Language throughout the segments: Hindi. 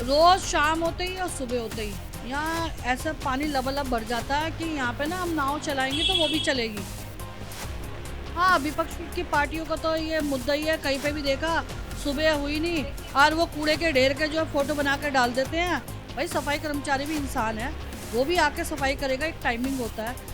रोज शाम होते ही और सुबह होते ही यहाँ ऐसा पानी लबालब भर जाता है कि यहाँ पे ना हम नाव चलाएंगे तो वो भी चलेगी। हाँ, विपक्ष की पार्टियों का तो ये मुद्दा ही है, कहीं पे भी देखा सुबह हुई नहीं और वो कूड़े के ढेर के जो है फोटो बना के डाल देते हैं। भाई सफाई कर्मचारी भी इंसान है, वो भी आके सफाई करेगा, एक टाइमिंग होता है।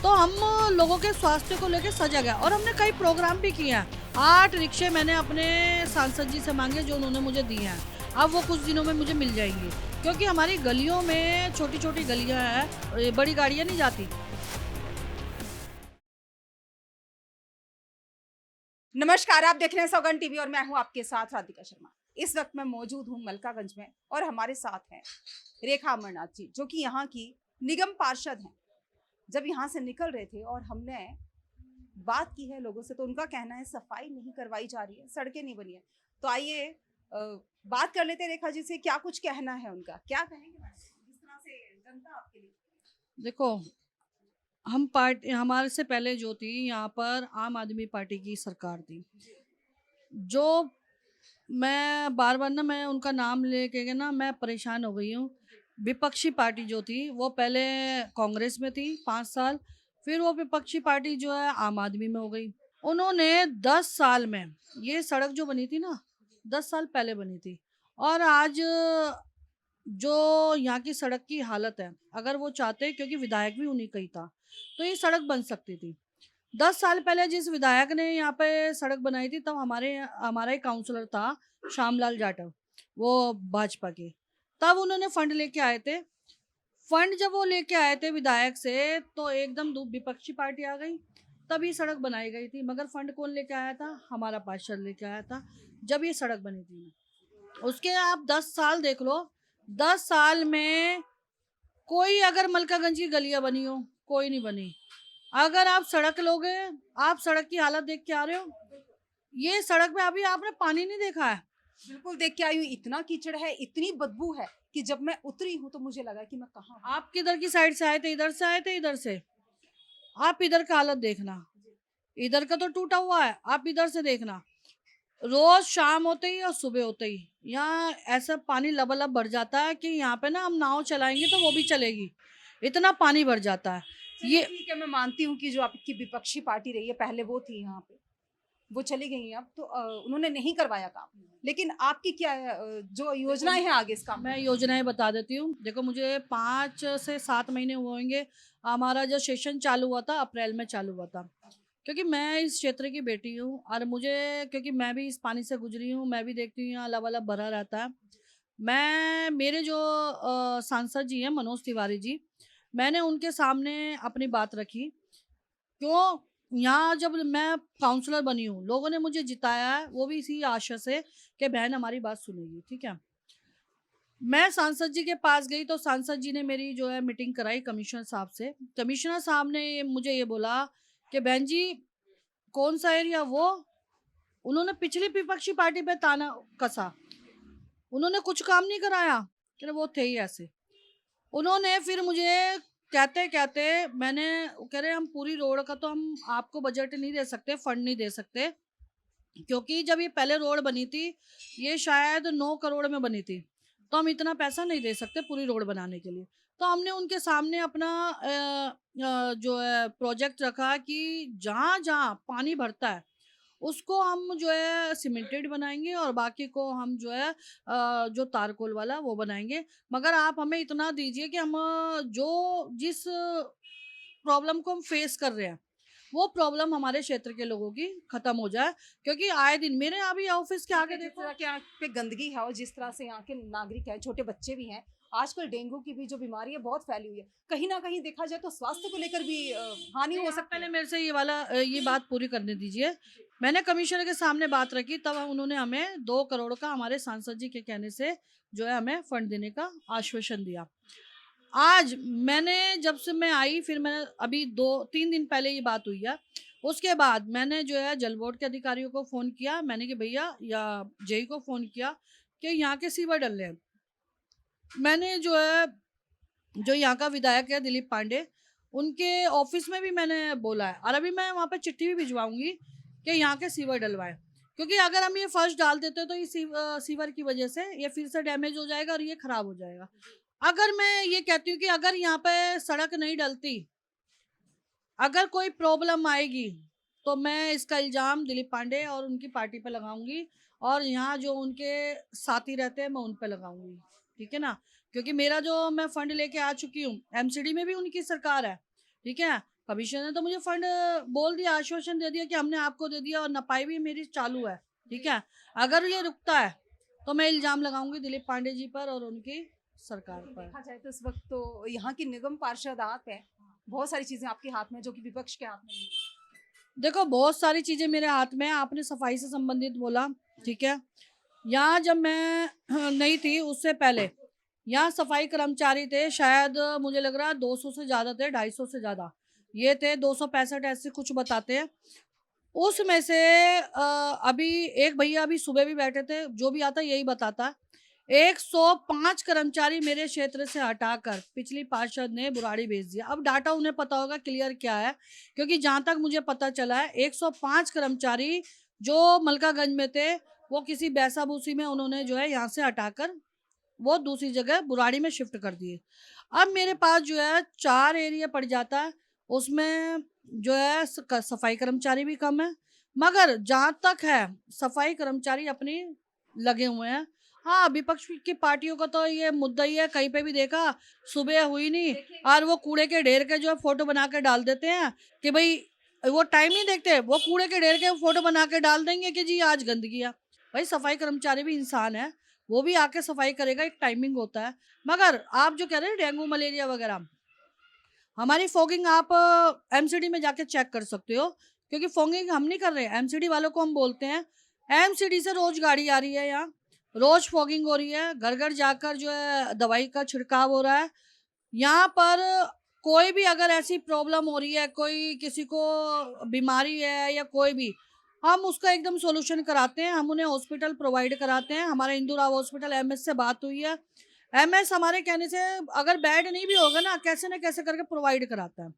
तो हम लोगों के स्वास्थ्य को लेकर सजग है और हमने कई प्रोग्राम भी किए हैं। 8 रिक्शे मैंने अपने सांसद जी से मांगे जो उन्होंने मुझे दिए हैं। अब वो कुछ दिनों में मुझे मिल जाएंगी क्योंकि हमारी गलियों में छोटी-छोटी गलियां हैं, बड़ी गाड़ियां नहीं जाती। नमस्कार, आप देख रहे हैं सौगंध टीवी और मैं हूं आपके साथ राधिका शर्मा। इस वक्त मैं मौजूद हूं मलकागंज में और हमारे साथ हैं रेखा अमरनाथ जी, जो कि यहाँ की निगम पार्षद हैं। जब यहाँ से निकल रहे थे और हमने बात की है लोगों से, तो उनका कहना है सफाई नहीं करवाई जा रही है, सड़कें नहीं बनी है। तो आइए बात कर लेते हैं रेखा जी से, क्या कुछ कहना है उनका, क्या कहेंगे मैडम, जिस तरह से जनता आपके लिए। देखो, हम पार्टी हमारे से पहले जो थी यहाँ पर आम आदमी पार्टी की सरकार थी। जो मैं बार-बार ना मैं उनका नाम लेके के ना मैं परेशान हो गई हूँ। विपक्षी पार्टी जो थी वो पहले कांग्रेस में थी 5 साल, फिर वो विपक्षी पार्टी जो है आम आदमी में हो गई। उन्होंने 10 साल में ये सड़क जो बनी थी ना, 10 साल पहले बनी थी और आज जो यहाँ की सड़क की हालत है, अगर वो चाहते, क्योंकि विधायक भी उन्हीं का ही था, तो ये सड़क बन सकती थी। 10 साल पहले जिस विधायक ने यहाँ पे सड़क बनाई थी तब हमारा ही काउंसलर था श्यामलाल जाटव, वो भाजपा के। तब उन्होंने फंड लेके आए थे। फंड जब वो लेके आए थे विधायक से तो एकदम विपक्षी पार्टी आ गई, तभी सड़क बनाई गई थी। मगर फंड कौन लेके आया था? हमारा पार्षद लेके आया था जब ये सड़क बनी थी। उसके आप 10 साल देख लो, 10 साल में कोई अगर मलकागंज की गलियां बनी हो, कोई नहीं बनी। अगर आप सड़क लोगे, आप सड़क की हालत देख के आ रहे हो, ये सड़क पे अभी आपने पानी नहीं देखा है। बिल्कुल, देख के आई हूँ, इतना कीचड़ है, इतनी बदबू है कि जब मैं उतरी हूँ तो मुझे लगा कि मैं कहाँ हूँ। आप किधर की साइड से आए थे? इधर से आए थे? इधर से? आप इधर का हालत देखना, इधर का तो टूटा हुआ है, आप इधर से देखना। रोज शाम होते ही और सुबह होते ही यहाँ ऐसा पानी लबालब भर जाता है कि यहाँ पे ना हम नाव चलाएंगे तो वो भी चलेगी, इतना पानी भर जाता है। चलिए ये ठीक है, मैं मानती हूँ कि जो आपकी विपक्षी पार्टी रही है, पहले वो थी यहाँ पे, वो चली गई हैं अब, तो उन्होंने नहीं करवाया काम। लेकिन आपकी क्या जो योजनाएं हैं आगे इस काम मैं को योजनाएं बता देती हूँ। देखो, मुझे 5 से 7 महीने हुए होंगे। हमारा जो सेशन चालू हुआ था अप्रैल में चालू हुआ था, क्योंकि मैं इस क्षेत्र की बेटी हूँ और मुझे, क्योंकि मैं भी इस पानी से गुजरी हूँ, मैं भी देखती हूँ यहाँ लबालब भरा रहता है। मैं मेरे जो सांसद जी हैं मनोज तिवारी जी, मैंने उनके सामने अपनी बात रखी। क्यों? यहाँ जब मैं काउंसलर बनी हूँ, लोगों ने मुझे जिताया है, वो भी इसी आशा से कि बहन हमारी बात सुनेगी, ठीक है। मैं सांसद जी के पास गई तो सांसद जी ने मेरी जो है मीटिंग कराई कमिश्नर साहब से। कमिश्नर साहब ने मुझे ये बोला कि बहन जी, कौन सा एरिया वो? उन्होंने पिछली विपक्षी पार्टी पे ताना कसा, उन्होंने कुछ काम नहीं कराया, कि वो थे ही ऐसे। उन्होंने फिर मुझे कहते कहते मैंने कह रहे हम पूरी रोड का तो हम आपको बजट नहीं दे सकते, फंड नहीं दे सकते, क्योंकि जब ये पहले रोड बनी थी ये शायद 9 करोड़ में बनी थी, तो हम इतना पैसा नहीं दे सकते पूरी रोड बनाने के लिए। तो हमने उनके सामने अपना जो है प्रोजेक्ट रखा कि जहाँ जहाँ पानी भरता है उसको हम जो है सीमेंटेड बनाएंगे और बाकी को हम जो है जो तारकोल वाला वो बनाएंगे। मगर आप हमें इतना दीजिए कि हम जो जिस प्रॉब्लम को हम फेस कर रहे हैं वो प्रॉब्लम हमारे क्षेत्र के लोगों की खत्म हो जाए, क्योंकि आए दिन मेरे अभी ऑफिस के आगे जिस देखो। तरह के यहाँ पे गंदगी है और जिस तरह से यहाँ के नागरिक हैं, छोटे बच्चे भी हैं, आजकल डेंगू की भी जो बीमारी है बहुत फैली हुई है। कहीं ना कहीं देखा जाए तो स्वास्थ्य को लेकर भी हानि नहीं, हो आप सकती पहले है। मेरे से ये बात पूरी करने दीजिए। मैंने कमिश्नर के सामने बात रखी, तब उन्होंने हमें 2 करोड़ का हमारे सांसद जी के कहने से जो है हमें फंड देने का आश्वासन दिया। आज मैंने जब से मैं आई, फिर मैंने अभी 2-3 दिन पहले ये बात हुई है। उसके बाद मैंने जो है जल बोर्ड के अधिकारियों को फ़ोन किया, मैंने कि भैया, या जेई को फ़ोन किया कि यहाँ के सीवर डल रहे हैं। मैंने जो है, जो यहाँ का विधायक है दिलीप पांडे, उनके ऑफिस में भी मैंने बोला है और अभी मैं वहाँ पे चिट्ठी भी भिजवाऊंगी कि यहाँ के सीवर डलवाएं। क्योंकि अगर हम ये फर्स्ट डाल देते हैं तो ये सीवर की वजह से ये फिर से डैमेज हो जाएगा और ये खराब हो जाएगा। अगर मैं ये कहती हूँ कि अगर यहाँ पे सड़क नहीं डलती, अगर कोई प्रॉब्लम आएगी, तो मैं इसका इल्ज़ाम दिलीप पांडे और उनकी पार्टी पे लगाऊँगी और यहाँ जो उनके साथी रहते हैं मैं उन पे लगाऊँगी, ठीक है ना? क्योंकि मेरा जो मैं फंड लेके आ चुकी हूँ, एमसीडी में भी उनकी सरकार है, ठीक है? कमिश्नर ने तो मुझे फंड बोल दिया, आश्वासन दे दिया कि हमने आपको दे दिया और नपाई भी मेरी चालू है, ठीक है? अगर ये रुकता है, तो मैं इल्ज़ाम लगाऊँगी दिलीप पांडे जी पर और उनकी सरकार लेकिन पर। देखा जाए तो इस वक्त तो यहाँ की निगम पार्षद आप हैं, बहुत सारी चीजें आपके हाथ में जो कि विपक्ष के हाथ में नहीं है। देखो, बहुत सारी चीज़ें मेरे हाथ में हैं, आपने सफाई से संबंधित बोला, ठीक है? यहाँ जब मैं नहीं थी उससे पहले, यहाँ सफाई कर्मचारी थे शायद मुझे लग रहा है 200 से ज़्यादा थे, 250 से ज़्यादा। ये थे 265 ऐसे कुछ बताते हैं। उसमें से अभी एक भैया अभी सुबह भी बैठे थे, जो भी आता यही बताता है। 105 कर्मचारी मेरे क्षेत्र से हटाकर पिछली पार्षद ने बुराड़ी भेज दिया। अब डाटा उन्हें पता होगा क्लियर क्या है, क्योंकि जहाँ तक मुझे पता चला है 105 कर्मचारी जो मलकागंज में थे, वो किसी बैसा-बूसी में उन्होंने जो है यहाँ से हटाकर वो दूसरी जगह बुराड़ी में शिफ्ट कर दिए। अब मेरे पास जो है 4 एरिया पड़ जाता है, उसमें जो है सफाई कर्मचारी भी कम है, मगर जहाँ तक है सफाई कर्मचारी अपनी लगे हुए हैं। हाँ, विपक्ष की पार्टियों का तो ये मुद्दा ही है, कहीं पे भी देखा सुबह हुई नहीं देखिए और वो कूड़े के ढेर के जो है फ़ोटो बना के डाल देते हैं कि भई वो टाइम नहीं देखते, वो कूड़े के ढेर के फ़ोटो बना के डाल देंगे कि जी आज गंदगी है। भाई सफाई कर्मचारी भी इंसान है, वो भी आके सफाई करेगा, एक टाइमिंग होता है। मगर आप जो कह रहे हैं डेंगू, मलेरिया वगैरह, हमारी फॉगिंग आप एमसीडी में जाके चेक कर सकते हो, क्योंकि फॉगिंग हम नहीं कर रहे हैं, एमसीडी वालों को हम बोलते हैं। एमसीडी से रोज गाड़ी आ रही है यहाँ, रोज फॉगिंग हो रही है, घर घर जाकर जो है दवाई का छिड़काव हो रहा है। यहाँ पर कोई भी अगर ऐसी प्रॉब्लम हो रही है, कोई किसी को बीमारी है या कोई भी, हम उसका एकदम सॉल्यूशन कराते हैं, हम उन्हें हॉस्पिटल प्रोवाइड कराते हैं। हमारा इंदिरा हॉस्पिटल एमएस से बात हुई है, एमएस हमारे कहने से अगर बेड नहीं भी होगा ना कैसे करके प्रोवाइड कराता है।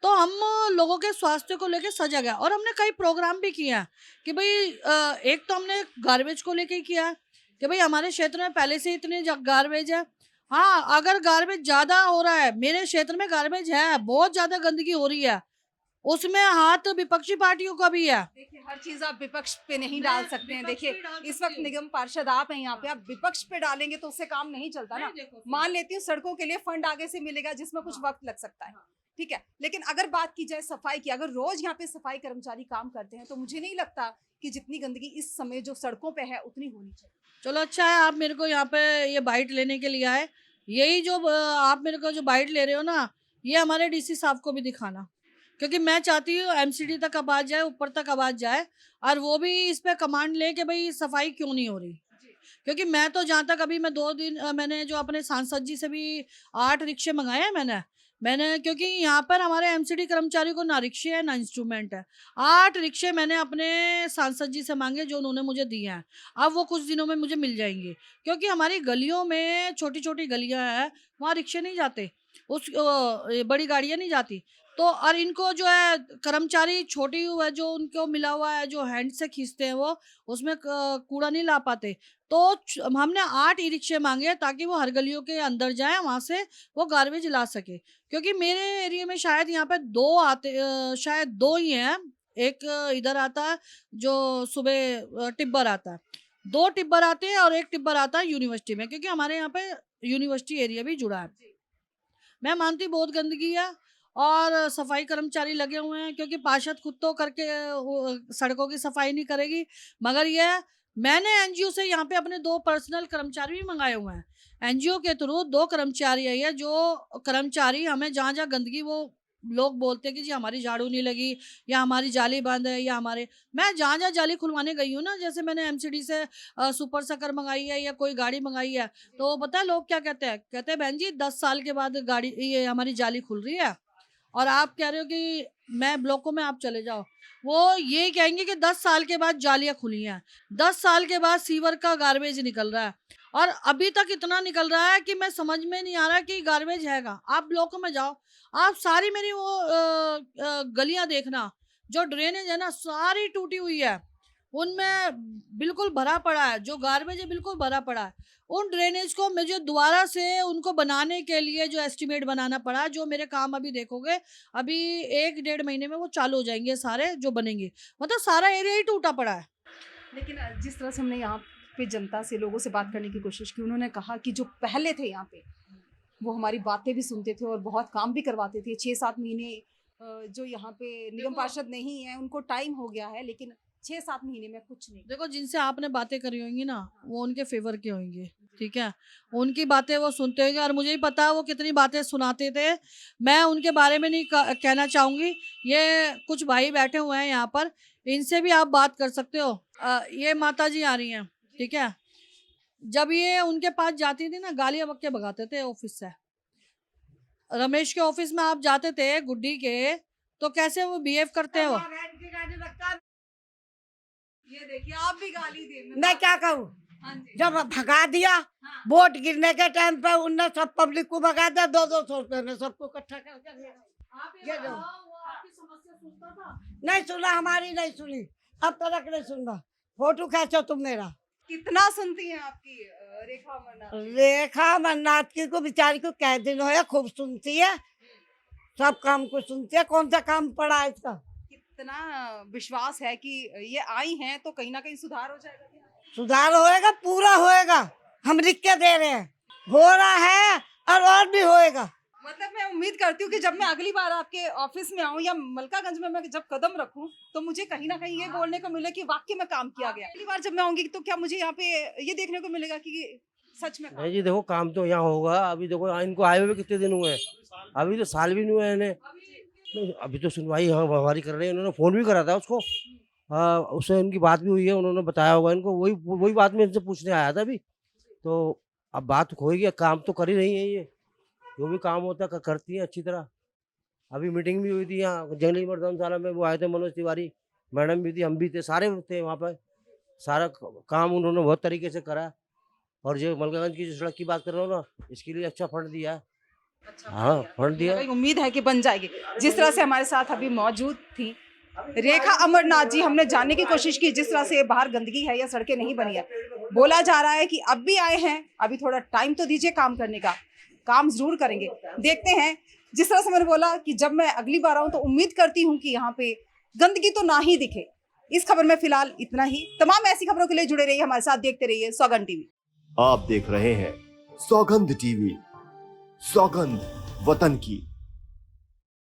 तो हम लोगों के स्वास्थ्य को लेके सजग है और हमने कई प्रोग्राम भी किए हैं कि भाई एक तो हमने गार्बेज को लेके किया है कि भाई हमारे क्षेत्र में पहले से इतनी गार्बेज है। हाँ, अगर गार्बेज ज्यादा हो रहा है, मेरे क्षेत्र में गार्बेज है, बहुत ज्यादा गंदगी हो रही है, उसमें हाथ विपक्षी पार्टियों का भी है। देखिए हर चीज आप विपक्ष पे नहीं मैं डाल सकते हैं। विपक्ष देखिए पे डाल इस सकती वक्त हूँ। निगम पार्षद आप हैं यहाँ पे, आप विपक्ष पे डालेंगे तो उससे काम नहीं चलता ना। नहीं, देखो मान लेती हूँ सड़कों के लिए फंड आगे से मिलेगा जिसमें कुछ वक्त लग सकता है, ठीक है, लेकिन अगर बात की जाए सफाई की, अगर रोज यहाँ पे सफाई कर्मचारी काम करते हैं तो मुझे नहीं लगता कि जितनी गंदगी इस समय जो सड़कों पे है उतनी होनी चाहिए। चलो अच्छा है, आप मेरे को यहाँ पे ये बाइट लेने के लिए आए। यही जो आप मेरे को जो बाइट ले रहे हो ना, ये हमारे डीसी साहब को भी दिखाना, क्योंकि मैं चाहती हूँ एमसीडी तक आवाज जाए, ऊपर तक आवाज जाए और वो भी इस पे कमांड ले कि भाई सफाई क्यों नहीं हो रही। क्योंकि मैं तो जहाँ तक अभी मैं 2 दिन मैंने जो अपने सांसद जी से भी 8 रिक्शे मंगाए हैं मैंने। मैंने क्योंकि यहाँ पर हमारे एमसीडी कर्मचारियों को ना रिक्शे है ना इंस्ट्रूमेंट है। 8 रिक्शे मैंने अपने सांसद जी से माँगे जो उन्होंने मुझे दिए हैं। अब वो कुछ दिनों में मुझे मिल जाएँगे, क्योंकि हमारी गलियों में छोटी-छोटी गलियाँ हैं, वहाँ रिक्शे नहीं जाते। ये बड़ी गाड़ियाँ नहीं जाती। तो और इनको जो है कर्मचारी छोटी है जो उनको मिला हुआ है, जो हैंड से खींचते हैं वो, उसमें क कूड़ा नहीं ला पाते। तो हमने 8 ई रिक्शे मांगे ताकि वो हर गलियों के अंदर जाए, वहां से वो गार्बेज ला सके। क्योंकि मेरे एरिया में शायद यहाँ पे दो आते, शायद दो ही हैं। एक इधर आता है जो सुबह टिब्बर आता है, 2 टिब्बर आते हैं और एक टिब्बर आता है यूनिवर्सिटी में, क्योंकि हमारे यहाँ पे यूनिवर्सिटी एरिया भी जुड़ा है। मैं मानती बहुत गंदगी है और सफाई कर्मचारी लगे हुए हैं, क्योंकि पार्षद खुद तो करके सड़कों की सफाई नहीं करेगी, मगर ये मैंने एनजीओ से यहाँ पे अपने 2 पर्सनल कर्मचारी भी मंगाए हुए हैं। एनजीओ के थ्रू 2 कर्मचारी है, ये जो कर्मचारी हमें जहाँ जहाँ गंदगी, वो लोग बोलते हैं कि जी हमारी झाड़ू नहीं लगी या हमारी जाली बंद है या हमारे, मैं जहाँ जहाँ जाली खुलवाने गई हूँ ना, जैसे मैंने एमसीडी से सुपर सकर मंगाई है या कोई गाड़ी मंगाई है, तो पता है लोग क्या कहते हैं? कहते हैं बहन जी 10 साल के बाद गाड़ी ये हमारी जाली खुल रही है और आप कह रहे हो कि मैं ब्लॉकों में आप चले जाओ। वो ये कहेंगे कि 10 साल के बाद जालियाँ खुली हैं, 10 साल के बाद सीवर का गार्बेज निकल रहा है और अभी तक इतना निकल रहा है कि मैं समझ में नहीं आ रहा कि गार्बेज है कहाँ? आप ब्लॉकों में जाओ, आप सारी मेरी वो गलियाँ देखना, जो ड्रेनेज है ना सारी टूटी हुई है। उनमें बिल्कुल भरा पड़ा है, जो गार्बेज है बिल्कुल भरा पड़ा है। उन ड्रेनेज को मुझे दोबारा से उनको बनाने के लिए जो एस्टिमेट बनाना पड़ा, जो मेरे काम अभी देखोगे अभी 1 डेढ़ महीने में वो चालू हो जाएंगे सारे जो बनेंगे, मतलब सारा एरिया ही टूटा पड़ा है। लेकिन जिस तरह से हमने यहाँ पे जनता से, लोगों से बात करने की कोशिश की, उन्होंने कहा कि जो पहले थे यहाँ पे वो हमारी बातें भी सुनते थे और बहुत काम भी करवाते थे। 6-7 महीने जो यहाँ पे निगम पार्षद नहीं है उनको टाइम हो गया है, लेकिन 6-7 महीने में कुछ नहीं। देखो, जिनसे आपने बातें करी होंगी ना, वो उनके फेवर के होंगे, ठीक है, उनकी बातें वो सुनते होंगे। और मुझे ही पता है वो कितनी बातें सुनाते थे, मैं उनके बारे में नहीं कहना चाहूँगी। ये कुछ भाई बैठे हुए हैं यहाँ पर, इनसे भी आप बात कर सकते हो। ये माता जी आ रही हैं, ठीक है, जब ये उनके पास जाती थी ना, गालियाँ बक के भगाते थे ऑफिस से। रमेश के ऑफिस में आप जाते थे गुड्डी के, तो कैसे वो बिहेव करते हैं वो। ये देखिए, आप भी गाली दे। मैं क्या कहूँ, हाँ जी। जब भगा दिया हाँ। वोट गिरने के टाइम पे उनने सब पब्लिक को भगा दिया, 200-200 रुपए में सबको इकट्ठा करके दिया। आप ये ये लो। बताओ, वो आपकी समस्या सुनता था? नहीं सुना, हमारी नहीं सुनी, अब तक नहीं सुनना। फोटो खींचो तुम मेरा। कितना सुनती हैं आपकी रेखा अमरनाथ? रेखा अमरनाथ की को बेचारी को कह दिन हो, खूब सुनती है, सब काम को सुनती है। कौन सा काम पड़ा है इसका? कितना विश्वास है कि ये आई हैं तो कहीं ना कहीं सुधार हो जाएगा क्या? सुधार होएगा, पूरा होएगा, हम लिख के दे रहे हैं, हो रहा है और भी होएगा। मतलब मैं उम्मीद करती हूँ कि जब मैं अगली बार आपके ऑफिस में आऊँ या मलकागंज में मैं जब कदम रखूँ तो मुझे कहीं ना कहीं ये बोलने को मिले कि वाकई में काम किया गया। अगली बार जब मैं आऊंगी तो क्या मुझे यहाँ पे ये देखने को मिलेगा कि सच में काम? नहीं जी, देखो काम तो यहाँ होगा। अभी देखो इनको आए हुए कितने दिन हुए हैं, अभी तो साल भी नहीं हुआ है इन्हें। नहीं, अभी तो सुनवाई हमारी कर रहे हैं। उन्होंने फ़ोन भी करा था उसको, उससे उनकी बात भी हुई है, उन्होंने बताया होगा इनको। वही बात मैं इनसे पूछने आया था अभी। तो अब बात होगी, काम तो कर ही रही है ये, जो भी काम होता है करती है अच्छी तरह। अभी मीटिंग भी हुई थी यहाँ जंगली धर्मशाला में, वो आए थे मनोज तिवारी मैडम भी थी, हम भी थे, सारे थे वहाँ पर। सारा काम उन्होंने बहुत तरीके से करा। और जो मलकागंज की जो सड़क की बात कर रहा हूँ ना, इसके लिए अच्छा फंड दिया है। अच्छा, हाँ, फंड दिया। कहीं उम्मीद है कि बन जाएगी। जिस तरह से हमारे साथ अभी मौजूद थी रेखा अमरनाथ जी, हमने जानने की कोशिश की जिस तरह से बाहर गंदगी है या सड़कें नहीं बनी है। बोला जा रहा है कि अब भी आए हैं, अभी थोड़ा टाइम तो दीजिए काम करने का, काम जरूर करेंगे। देखते हैं। जिस तरह से मैंने बोला कि जब मैं अगली बार आऊँ तो उम्मीद करती हूँ कि यहाँ पे गंदगी तो ना ही दिखे। इस खबर में फिलहाल इतना ही। तमाम ऐसी खबरों के लिए जुड़े रहिए हमारे साथ, देखते रहिए सौगंध टीवी। आप देख रहे हैं सौगंध टीवी, सौगंध वतन की।